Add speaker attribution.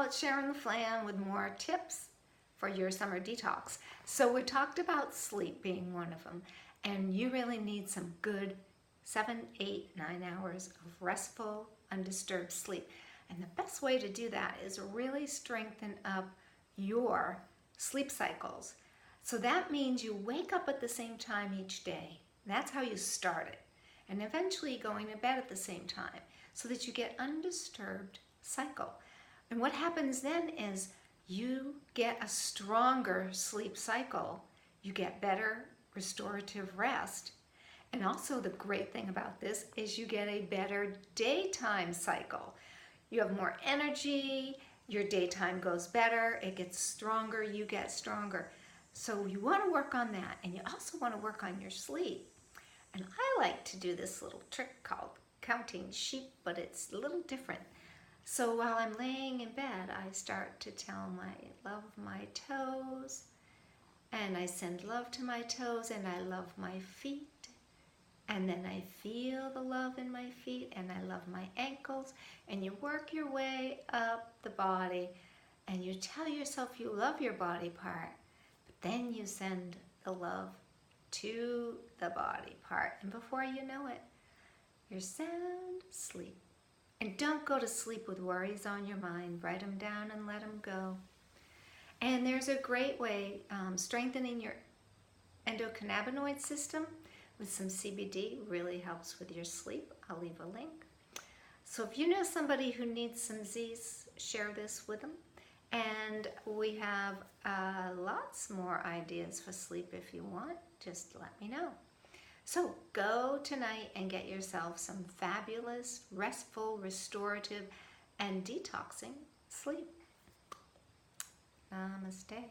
Speaker 1: it's Sharon the Flan with more tips for your summer detox. So we talked about sleep being one of them, and you really need some good 7, 8, 9 hours of restful, undisturbed sleep. And the best way to do that is really strengthen up your sleep cycles. So that means you wake up at the same time each day. That's how you start it. And eventually going to bed at the same time so that you get undisturbed cycle. And what happens then is you get a stronger sleep cycle. You get better restorative rest. And also the great thing about this is you get a better daytime cycle. You have more energy, your daytime goes better, it gets stronger, you get stronger. So you want to work on that, and you also want to work on your sleep. And I like to do this little trick called counting sheep, but it's a little different. So while I'm laying in bed, I start to tell love my toes, and I send love to my toes, and I love my feet. And then I feel the love in my feet, and I love my ankles. And you work your way up the body, and you tell yourself you love your body part, but then you send the love to the body part. And before you know it, you're sound asleep. And don't go to sleep with worries on your mind. Write them down and let them go. And there's a great way, strengthening your endocannabinoid system with some CBD really helps with your sleep. I'll leave a link. So if you know somebody who needs some Z's, share this with them. And we have lots more ideas for sleep if you want. Just let me know. So go tonight and get yourself some fabulous, restful, restorative, and detoxing sleep. Namaste.